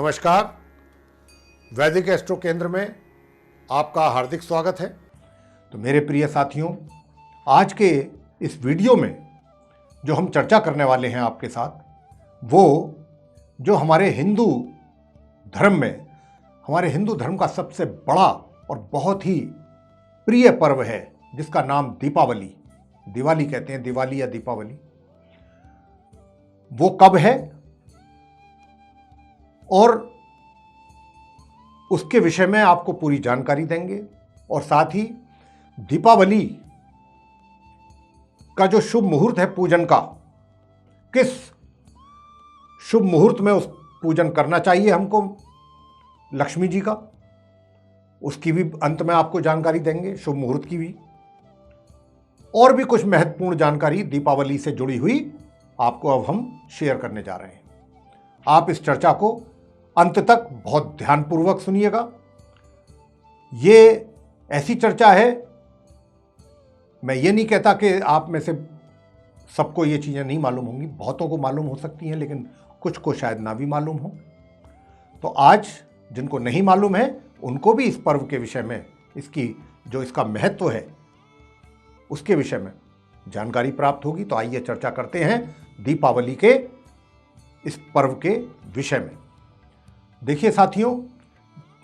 नमस्कार। वैदिक एस्ट्रो केंद्र में आपका हार्दिक स्वागत है। तो मेरे प्रिय साथियों, आज के इस वीडियो में जो हम चर्चा करने वाले हैं आपके साथ, वो जो हमारे हिंदू धर्म का सबसे बड़ा और बहुत ही प्रिय पर्व है, जिसका नाम दिवाली कहते हैं, दिवाली या दीपावली। वो कब है और उसके विषय में आपको पूरी जानकारी देंगे, और साथ ही दीपावली का जो शुभ मुहूर्त है पूजन का, किस शुभ मुहूर्त में उस पूजन करना चाहिए हमको लक्ष्मी जी का, उसकी भी अंत में आपको जानकारी देंगे, शुभ मुहूर्त की भी। और भी कुछ महत्वपूर्ण जानकारी दीपावली से जुड़ी हुई आपको अब हम शेयर करने जा रहे हैं। आप इस चर्चा को अंत तक बहुत ध्यानपूर्वक सुनिएगा। ये ऐसी चर्चा है, मैं ये नहीं कहता कि आप में से सबको ये चीज़ें नहीं मालूम होंगी, बहुतों को मालूम हो सकती हैं, लेकिन कुछ को शायद ना भी मालूम हो। तो आज जिनको नहीं मालूम है उनको भी इस पर्व के विषय में, इसका महत्व है उसके विषय में जानकारी प्राप्त होगी। तो आइए चर्चा करते हैं दीपावली के इस पर्व के विषय में। देखिए साथियों,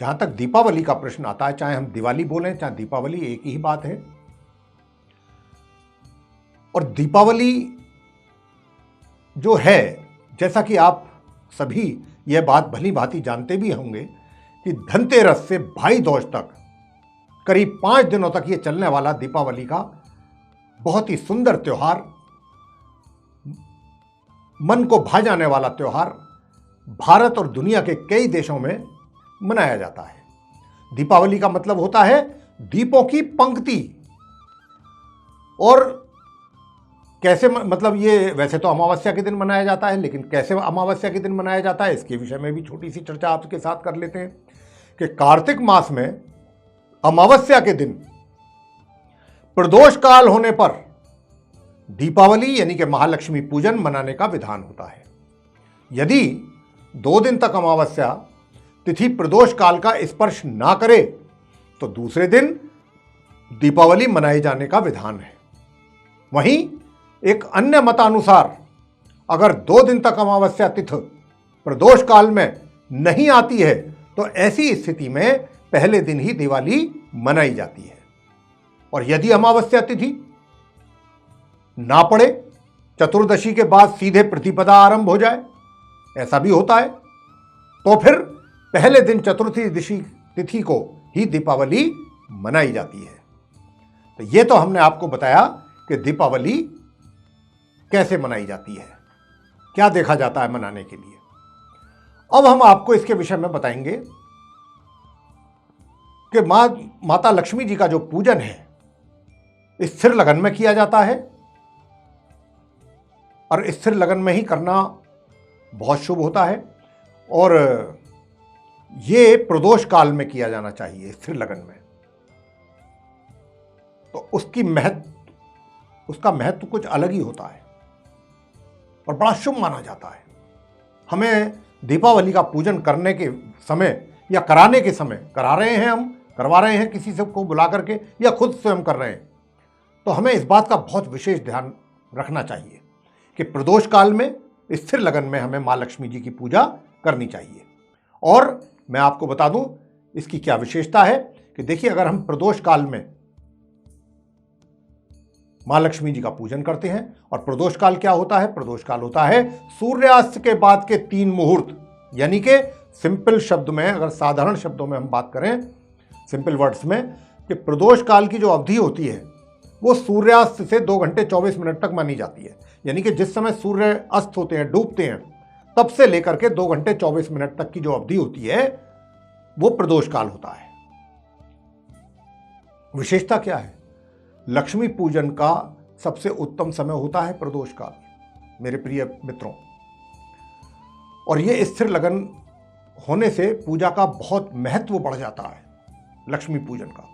जहां तक दीपावली का प्रश्न आता है, चाहे हम दिवाली बोलें चाहे दीपावली, एक ही बात है। और दीपावली जो है, जैसा कि आप सभी यह बात भली भांति जानते भी होंगे कि धनतेरस से भाई दूज तक करीब 5 दिनों तक यह चलने वाला दीपावली का बहुत ही सुंदर त्योहार, मन को भा जाने वाला त्योहार भारत और दुनिया के कई देशों में मनाया जाता है। दीपावली का मतलब होता है दीपों की पंक्ति। और कैसे, मतलब ये वैसे तो अमावस्या के दिन मनाया जाता है, लेकिन कैसे अमावस्या के दिन मनाया जाता है, इसके विषय में भी छोटी सी चर्चा आपके साथ कर लेते हैं। कि कार्तिक मास में अमावस्या के दिन प्रदोष काल होने पर दीपावली यानी कि महालक्ष्मी पूजन मनाने का विधान होता है। यदि 2 दिन तक अमावस्या तिथि प्रदोष काल का स्पर्श ना करे तो दूसरे दिन दीपावली मनाए जाने का विधान है। वहीं एक अन्य मतानुसार अगर 2 दिन तक अमावस्या तिथि प्रदोष काल में नहीं आती है तो ऐसी स्थिति में पहले दिन ही दिवाली मनाई जाती है। और यदि अमावस्या तिथि ना पड़े, चतुर्दशी के बाद सीधे प्रतिपदा आरंभ हो जाए, ऐसा भी होता है, तो फिर पहले दिन चतुर्थी तिथि को ही दीपावली मनाई जाती है। तो ये तो हमने आपको बताया कि दीपावली कैसे मनाई जाती है, क्या देखा जाता है मनाने के लिए। अब हम आपको इसके विषय में बताएंगे कि माता लक्ष्मी जी का जो पूजन है स्थिर लगन में किया जाता है, और स्थिर लगन में ही करना बहुत शुभ होता है। और ये प्रदोष काल में किया जाना चाहिए, स्थिर लगन में। तो उसका महत्व कुछ अलग ही होता है और बड़ा शुभ माना जाता है। हमें दीपावली का पूजन करने के समय या कराने के समय, करवा रहे हैं किसी से को बुला करके या खुद स्वयं कर रहे हैं, तो हमें इस बात का बहुत विशेष ध्यान रखना चाहिए कि प्रदोष काल में स्थिर लगन में हमें माँ लक्ष्मी जी की पूजा करनी चाहिए। और मैं आपको बता दूं इसकी क्या विशेषता है कि देखिए, अगर हम प्रदोष काल में माँ लक्ष्मी जी का पूजन करते हैं, और प्रदोष काल क्या होता है, प्रदोष काल होता है सूर्यास्त के बाद के 3 मुहूर्त, यानी कि सिंपल शब्द में, अगर साधारण शब्दों में हम बात करें, सिंपल वर्ड्स में, कि प्रदोष काल की जो अवधि होती है वो सूर्यास्त से 2 घंटे 24 मिनट तक मानी जाती है। यानी कि जिस समय सूर्य अस्त होते हैं, डूबते हैं, तब से लेकर के 2 घंटे 24 मिनट तक की जो अवधि होती है वो प्रदोष काल होता है। विशेषता क्या है? लक्ष्मी पूजन का सबसे उत्तम समय होता है प्रदोष काल, मेरे प्रिय मित्रों। और ये स्थिर लगन होने से पूजा का बहुत महत्व बढ़ जाता है, लक्ष्मी पूजन का।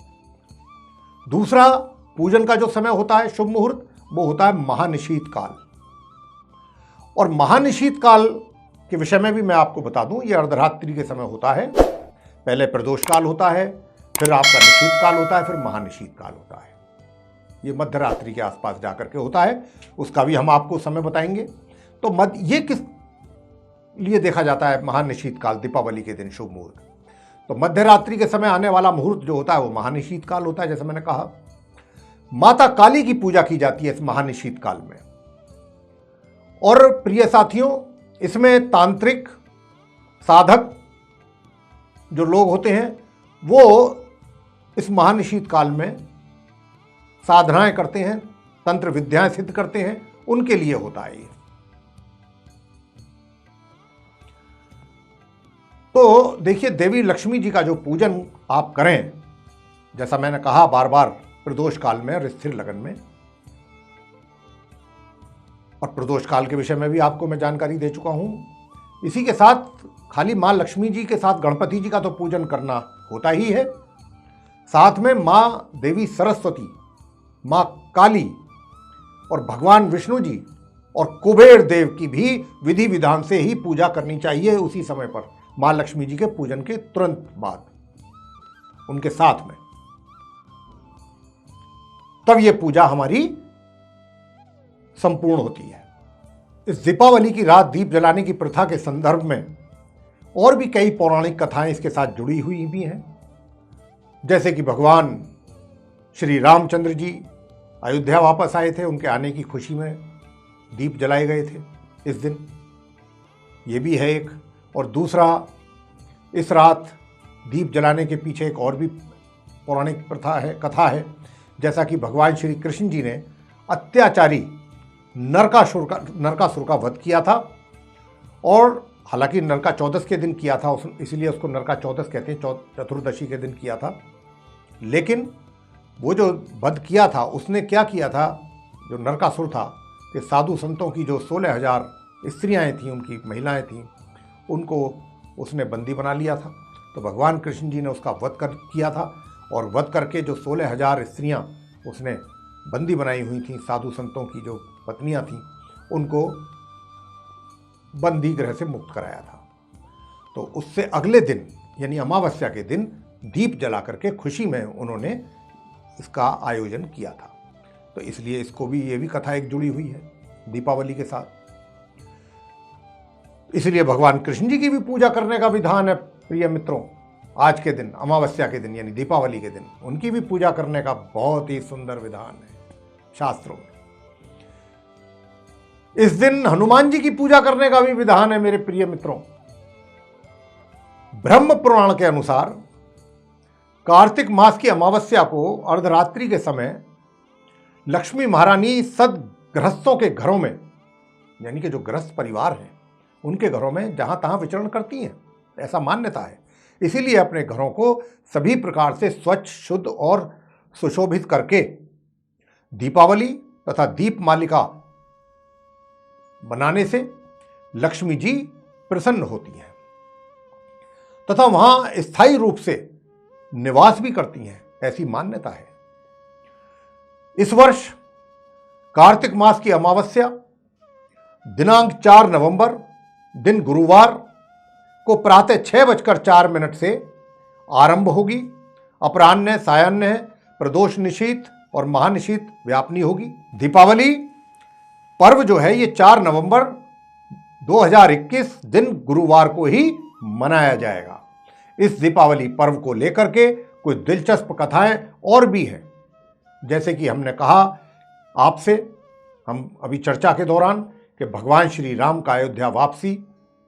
दूसरा पूजन का जो समय होता है, शुभ मुहूर्त, वो होता है महानिशीत काल। और महानिशीत काल के विषय में भी मैं आपको बता दूं, ये अर्धरात्रि के समय होता है। पहले प्रदोष काल होता है, फिर आपका निशीथ काल होता है, फिर महानिशीथ काल होता है। ये मध्य रात्रि के आसपास जाकर के होता है, उसका भी हम आपको समय बताएंगे। तो ये किस लिए देखा जाता है महानिशीथ काल, दीपावली के दिन शुभ मुहूर्त? तो मध्य रात्रि के समय आने वाला मुहूर्त जो होता है वो महानिशीथ काल होता है। जैसे मैंने कहा, माता काली की पूजा की जाती है इस महानिशीथ काल में। और प्रिय साथियों, इसमें तांत्रिक साधक जो लोग होते हैं वो इस महानिशीथ काल में साधनाएं करते हैं, तंत्र विद्याएं सिद्ध करते हैं, उनके लिए होता है ये। तो देखिए, देवी लक्ष्मी जी का जो पूजन आप करें, जैसा मैंने कहा बार बार, प्रदोष काल में और स्थिर लगन में। और प्रदोष काल के विषय में भी आपको मैं जानकारी दे चुका हूं। इसी के साथ खाली मां लक्ष्मी जी के साथ गणपति जी का तो पूजन करना होता ही है, साथ में मां देवी सरस्वती, मां काली और भगवान विष्णु जी और कुबेर देव की भी विधि विधान से ही पूजा करनी चाहिए उसी समय पर, मां लक्ष्मी जी के पूजन के तुरंत बाद, उनके साथ में। तब यह पूजा हमारी संपूर्ण होती है। इस दीपावली की रात दीप जलाने की प्रथा के संदर्भ में और भी कई पौराणिक कथाएं इसके साथ जुड़ी हुई भी हैं। जैसे कि भगवान श्री रामचंद्र जी अयोध्या वापस आए थे, उनके आने की खुशी में दीप जलाए गए थे इस दिन, ये भी है एक। और दूसरा, इस रात दीप जलाने के पीछे एक और भी पौराणिक कथा है। जैसा कि भगवान श्री कृष्ण जी ने अत्याचारी नरकासुर का वध किया था, और हालांकि नरका चौदस के दिन किया था, इसलिए उसको नरका चौदस कहते हैं, चतुर्दशी के दिन किया था। लेकिन वो जो वध किया था, उसने क्या किया था, जो नरकासुर था, कि साधु संतों की जो 16,000 स्त्रियाँ थीं, उनकी महिलाएं थीं, उनको उसने बंदी बना लिया था। तो भगवान कृष्ण जी ने उसका वध किया था, और वध करके जो 16,000 स्त्रियाँ उसने बंदी बनाई हुई थीं, साधु संतों की जो पत्नियाँ थीं, उनको बंदी गृह से मुक्त कराया था। तो उससे अगले दिन यानी अमावस्या के दिन दीप जला करके खुशी में उन्होंने इसका आयोजन किया था। तो इसलिए इसको भी, ये भी कथा एक जुड़ी हुई है दीपावली के साथ। इसलिए भगवान कृष्ण जी की भी पूजा करने का विधान है प्रिय मित्रों। आज के दिन, अमावस्या के दिन यानी दीपावली के दिन, उनकी भी पूजा करने का बहुत ही सुंदर विधान है शास्त्रों में। इस दिन हनुमान जी की पूजा करने का भी विधान है मेरे प्रिय मित्रों। ब्रह्म पुराण के अनुसार कार्तिक मास की अमावस्या को अर्धरात्रि के समय लक्ष्मी महारानी सदगृहस्थों के घरों में, यानी कि जो गृहस्थ परिवार हैं उनके घरों में जहां तहां विचरण करती हैं, ऐसा मान्यता है। इसीलिए अपने घरों को सभी प्रकार से स्वच्छ, शुद्ध और सुशोभित करके दीपावली तथा दीप मालिका बनाने से लक्ष्मी जी प्रसन्न होती हैं तथा वहां स्थायी रूप से निवास भी करती हैं, ऐसी मान्यता है। इस वर्ष कार्तिक मास की अमावस्या दिनांक 4 नवंबर, दिन गुरुवार को प्रातः 6:04 से आरंभ होगी। अपराह्न, सायाह्न, प्रदोष निशीथ और महानिशीथ व्यापनी होगी। दीपावली पर्व जो है ये 4 नवंबर 2021 दिन गुरुवार को ही मनाया जाएगा। इस दीपावली पर्व को लेकर के कुछ दिलचस्प कथाएं और भी हैं। जैसे कि हमने कहा आपसे, हम अभी चर्चा के दौरान, कि भगवान श्री राम का अयोध्या वापसी,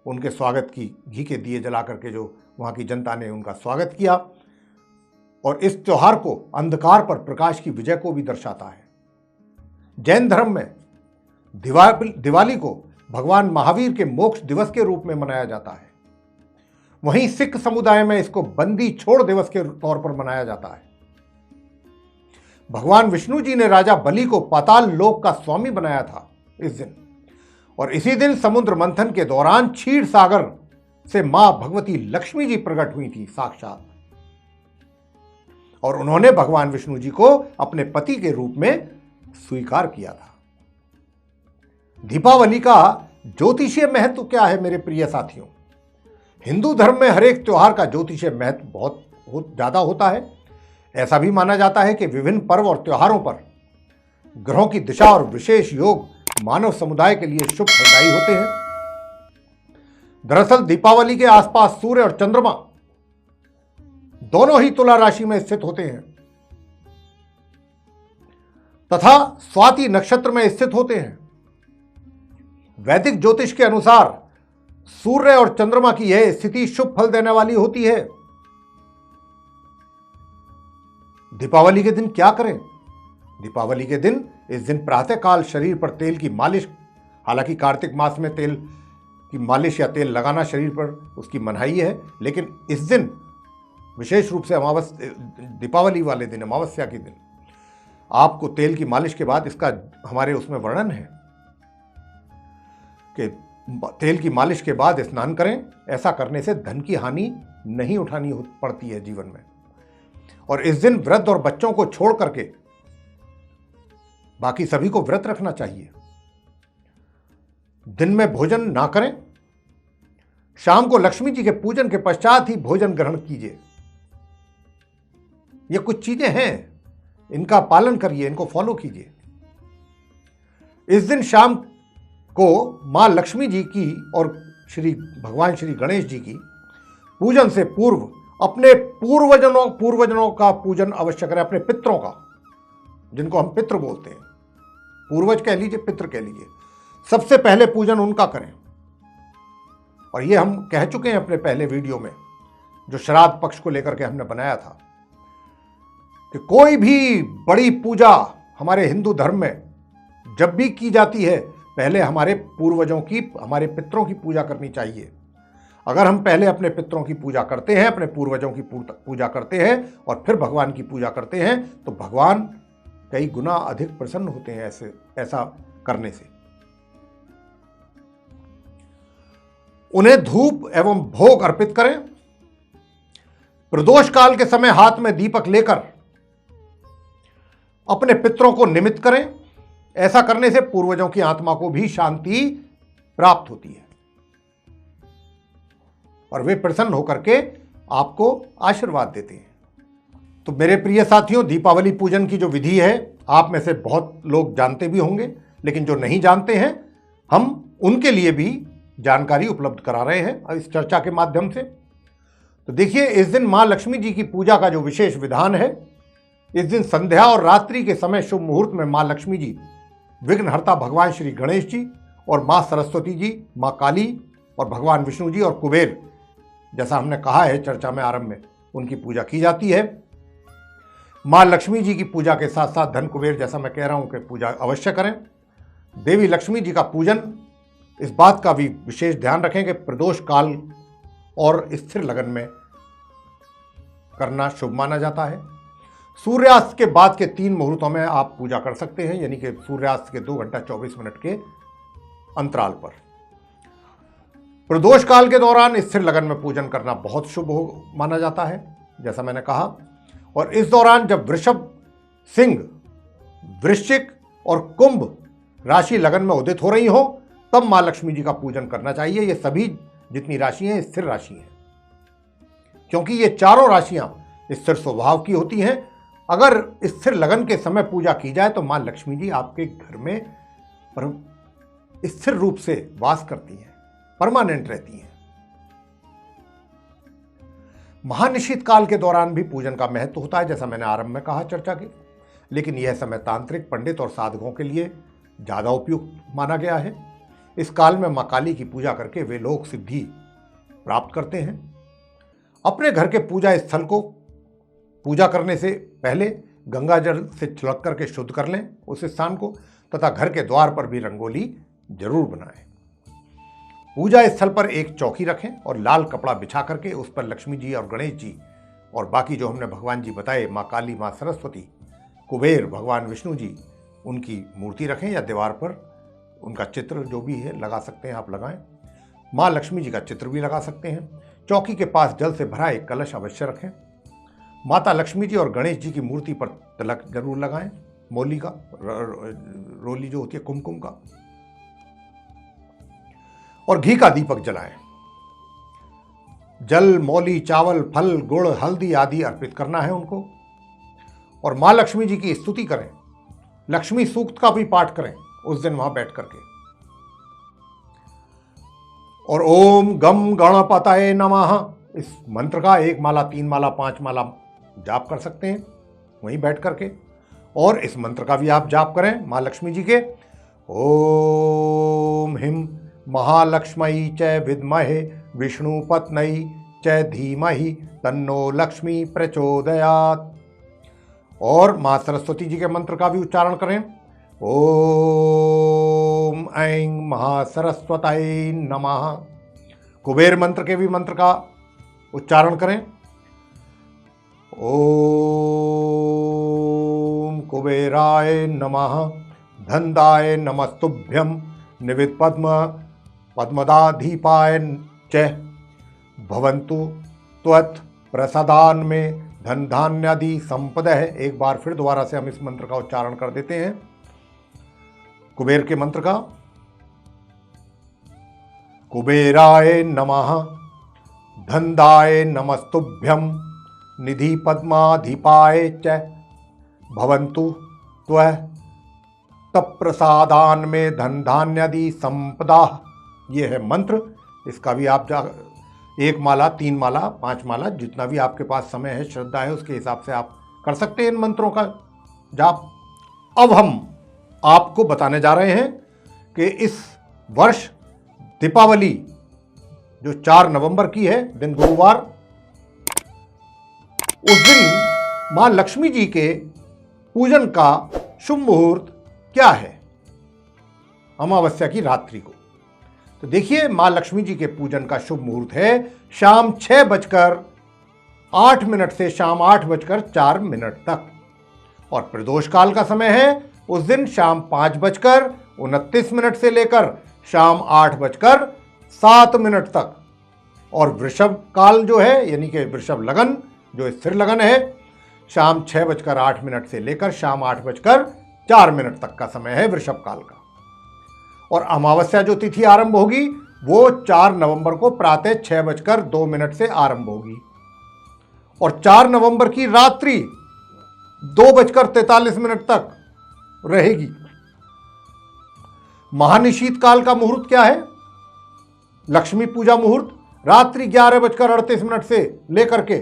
उनके स्वागत की घी के दिए जला करके जो वहाँ की जनता ने उनका स्वागत किया, और इस त्योहार को अंधकार पर प्रकाश की विजय को भी दर्शाता है। जैन धर्म में दिवाली को भगवान महावीर के मोक्ष दिवस के रूप में मनाया जाता है। वहीं सिख समुदाय में इसको बंदी छोड़ दिवस के तौर पर मनाया जाता है। भगवान विष्णु जी ने राजा बलि को पाताल लोक का स्वामी बनाया था इस दिन, और इसी दिन समुद्र मंथन के दौरान क्षीर सागर से मां भगवती लक्ष्मी जी प्रकट हुई थी साक्षात, और उन्होंने भगवान विष्णु जी को अपने पति के रूप में स्वीकार किया था। दीपावली का ज्योतिषीय महत्व क्या है मेरे प्रिय साथियों? हिंदू धर्म में हर एक त्योहार का ज्योतिषीय महत्व बहुत ज्यादा होता है। ऐसा भी माना जाता है कि विभिन्न पर्व और त्योहारों पर ग्रहों की दिशा और विशेष योग मानव समुदाय के लिए शुभ फलदायी होते हैं। दरअसल दीपावली के आसपास सूर्य और चंद्रमा दोनों ही तुला राशि में स्थित होते हैं तथा स्वाति नक्षत्र में स्थित होते हैं। वैदिक ज्योतिष के अनुसार सूर्य और चंद्रमा की यह स्थिति शुभ फल देने वाली होती है। दीपावली के दिन क्या करें? दीपावली के दिन इस दिन प्रातःकाल शरीर पर तेल की मालिश, हालांकि कार्तिक मास में तेल की मालिश या तेल लगाना शरीर पर उसकी मनाही है, लेकिन इस दिन विशेष रूप से दीपावली वाले दिन, अमावस्या के दिन आपको तेल की मालिश के बाद, इसका हमारे उसमें वर्णन है कि तेल की मालिश के बाद स्नान करें। ऐसा करने से धन की हानि नहीं उठानी पड़ती है जीवन में। और इस दिन वृद्ध और बच्चों को छोड़ करके बाकी सभी को व्रत रखना चाहिए। दिन में भोजन ना करें। शाम को लक्ष्मी जी के पूजन के पश्चात ही भोजन ग्रहण कीजिए। ये कुछ चीजें हैं, इनका पालन करिए, इनको फॉलो कीजिए। इस दिन शाम को मां लक्ष्मी जी की और भगवान श्री गणेश जी की पूजन से पूर्व अपने पूर्वजनों का पूजन अवश्य करें। अपने पितरों का, जिनको हम पितृ बोलते हैं, पूर्वज कह लीजिए, पितृ कह लीजिए, सबसे पहले पूजन उनका करें। और ये हम कह चुके हैं अपने पहले वीडियो में, जो श्राद्ध पक्ष को लेकर के हमने बनाया था, कि कोई भी बड़ी पूजा हमारे हिंदू धर्म में जब भी की जाती है, पहले हमारे पूर्वजों की, हमारे पितरों की पूजा करनी चाहिए। अगर हम पहले अपने पितरों की पूजा करते हैं, अपने पूर्वजों की पूजा करते हैं और फिर भगवान की पूजा करते हैं, तो भगवान कई गुना अधिक प्रसन्न होते हैं ऐसा करने से। उन्हें धूप एवं भोग अर्पित करें। प्रदोष काल के समय हाथ में दीपक लेकर अपने पितरों को निमित्त करें। ऐसा करने से पूर्वजों की आत्मा को भी शांति प्राप्त होती है और वे प्रसन्न होकर के आपको आशीर्वाद देते हैं। तो मेरे प्रिय साथियों, दीपावली पूजन की जो विधि है, आप में से बहुत लोग जानते भी होंगे, लेकिन जो नहीं जानते हैं, हम उनके लिए भी जानकारी उपलब्ध करा रहे हैं इस चर्चा के माध्यम से। तो देखिए, इस दिन मां लक्ष्मी जी की पूजा का जो विशेष विधान है, इस दिन संध्या और रात्रि के समय शुभ मुहूर्त में मां लक्ष्मी जी, विघ्नहर्ता भगवान श्री गणेश जी और मां सरस्वती जी, मां काली और भगवान विष्णु जी और कुबेर, जैसा हमने कहा है चर्चा में आरंभ में, उनकी पूजा की जाती है। मां लक्ष्मी जी की पूजा के साथ साथ धन कुबेर, जैसा मैं कह रहा हूं, कि पूजा अवश्य करें। देवी लक्ष्मी जी का पूजन, इस बात का भी विशेष ध्यान रखें कि प्रदोष काल और स्थिर लगन में करना शुभ माना जाता है। सूर्यास्त के बाद के 3 मुहूर्तों में आप पूजा कर सकते हैं, यानी कि सूर्यास्त के 2 घंटा 24 मिनट के अंतराल पर। प्रदोष काल के दौरान स्थिर लगन में पूजन करना बहुत शुभ माना जाता है, जैसा मैंने कहा। और इस दौरान जब वृषभ, सिंह, वृश्चिक और कुंभ राशि लगन में उदित हो रही हो, तब मां लक्ष्मी जी का पूजन करना चाहिए। ये सभी जितनी राशि हैं स्थिर राशि हैं, क्योंकि ये चारों राशियां स्थिर स्वभाव की होती हैं। अगर स्थिर लगन के समय पूजा की जाए तो मां लक्ष्मी जी आपके घर में स्थिर रूप से वास करती हैं, परमानेंट रहती हैं। महानिशीत काल के दौरान भी पूजन का महत्व होता है, जैसा मैंने आरंभ में कहा चर्चा के, लेकिन यह समय तांत्रिक, पंडित और साधकों के लिए ज्यादा उपयुक्त माना गया है। इस काल में मां काली की पूजा करके वे लोग सिद्धि प्राप्त करते हैं। अपने घर के पूजा स्थल को पूजा करने से पहले गंगा जल से छिड़क करके शुद्ध कर लें उस स्थान को, तथा घर के द्वार पर भी रंगोली जरूर बनाएं। पूजा स्थल पर एक चौकी रखें और लाल कपड़ा बिछा करके उस पर लक्ष्मी जी और गणेश जी और बाकी जो हमने भगवान जी बताए, मां काली, मां सरस्वती, कुबेर, भगवान विष्णु जी, उनकी मूर्ति रखें या दीवार पर उनका चित्र जो भी है लगा सकते हैं, आप लगाएं। मां लक्ष्मी जी का चित्र भी लगा सकते हैं। चौकी के पास जल से भरा एक कलश अवश्य रखें। माता लक्ष्मी जी और गणेश जी की मूर्ति पर तिलक जरूर लगाएं, मौली का, रोली जो होती है कुमकुम का। और घी का दीपक जलाएं। जल, मौली, चावल, फल, गुड़, हल्दी आदि अर्पित करना है उनको। और मां लक्ष्मी जी की स्तुति करें। लक्ष्मी सूक्त का भी पाठ करें उस दिन वहां बैठ करके। और ओम गम गणपतये नमः, इस मंत्र का 1 माला, 3 माला, 5 माला जाप कर सकते हैं वहीं बैठ करके। और इस मंत्र का भी आप जाप करें मां लक्ष्मी जी के। ओम हिम महालक्ष्मी च विद्महे विष्णुपत्नी च धीमहि तन्नो लक्ष्मी प्रचोदयात्। और मां सरस्वती जी के मंत्र का भी उच्चारण करें। ओम ऐं महासरस्वतये नमः। कुबेर मंत्र के भी मंत्र का उच्चारण करें। ओम कुबेराय नमः, धनदाय नमस्तुभ्यं, निवित पद्म पद्मदाधीपाय च भवन्तु त्वत् प्रसादान में धन धान्यादि संपद है। एक बार फिर दोबारा से हम इस मंत्र का उच्चारण कर देते हैं। कुबेर के मंत्र का। कुबेराय नमः, धनदाय नमस्तुभ्यं, निधि पद्माधिपाय च भवन्तु त्वः तत्प्रसादान में धन धान्यादि संपदा। ये है मंत्र। इसका भी आप 1 माला, 3 माला, 5 माला, जितना भी आपके पास समय है, श्रद्धा है, उसके हिसाब से आप कर सकते हैं इन मंत्रों का जाप। अब हम आपको बताने जा रहे हैं कि इस वर्ष दीपावली जो 4 नवंबर की है, दिन गुरुवार, उस दिन मां लक्ष्मी जी के पूजन का शुभ मुहूर्त क्या है अमावस्या की रात्रि को। तो देखिए, मां लक्ष्मी जी के पूजन का शुभ मुहूर्त है शाम 6:08 से शाम 8:04 तक। और प्रदोष काल का समय है उस दिन शाम 5:29 से लेकर शाम 8:07 तक। और वृषभ काल जो है, यानी कि वृषभ लगन जो स्थिर लगन है, शाम 6:08 से लेकर शाम 8:04 तक का समय है वृषभ काल का। और अमावस्या जो तिथि आरंभ होगी वो 4 नवंबर को प्रातः 6:02 से आरंभ होगी। और 4 नवंबर की रात्रि 2:43 तक रहेगी। महानिशीत काल का मुहूर्त क्या है? लक्ष्मी पूजा मुहूर्त रात्रि 11:38 से लेकर के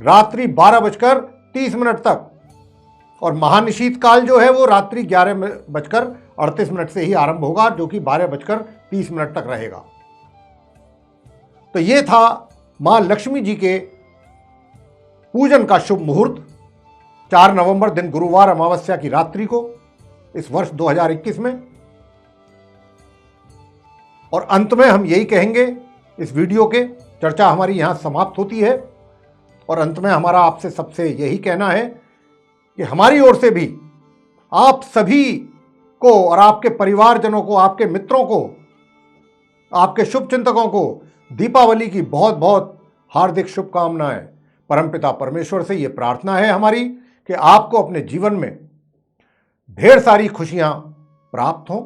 रात्रि 12:30 तक। और महानिशीत काल जो है वो रात्रि 11:38 से ही आरंभ होगा, जो कि 12:30 तक रहेगा। तो ये था मां लक्ष्मी जी के पूजन का शुभ मुहूर्त 4 नवंबर दिन गुरुवार अमावस्या की रात्रि को इस वर्ष 2021 में। और अंत में हम यही कहेंगे, इस वीडियो के चर्चा हमारी यहां समाप्त होती है। और अंत में हमारा आपसे सबसे यही कहना है कि हमारी ओर से भी आप सभी को और आपके परिवारजनों को, आपके मित्रों को, आपके शुभचिंतकों को दीपावली की बहुत बहुत हार्दिक शुभकामनाएं। परमपिता परमेश्वर से ये प्रार्थना है हमारी कि आपको अपने जीवन में ढेर सारी खुशियां प्राप्त हों,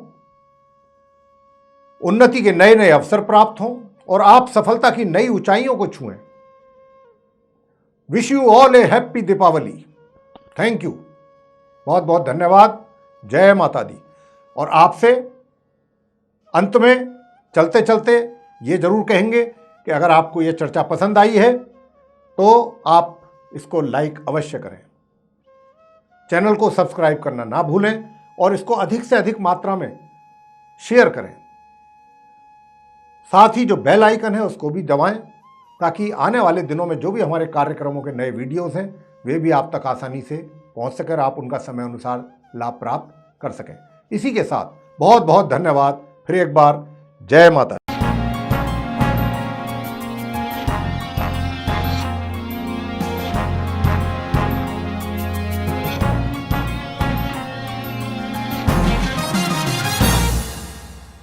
उन्नति के नए नए अवसर प्राप्त हों और आप सफलता की नई ऊंचाइयों को छुएं। Wish you all a happy Deepavali. Thank you, बहुत बहुत धन्यवाद। जय माता दी। और आपसे अंत में चलते चलते ये जरूर कहेंगे कि अगर आपको ये चर्चा पसंद आई है तो आप इसको लाइक अवश्य करें, चैनल को सब्सक्राइब करना ना भूलें और इसको अधिक से अधिक मात्रा में शेयर करें। साथ ही जो बेल आइकन है उसको भी दबाएं, ताकि आने वाले दिनों में जो भी हमारे कार्यक्रमों के नए वीडियोस हैं वे भी आप तक आसानी से पहुंच सकर आप उनका समय अनुसार लाभ प्राप्त कर सकें। इसी के साथ बहुत बहुत धन्यवाद। फिर एक बार जय माता।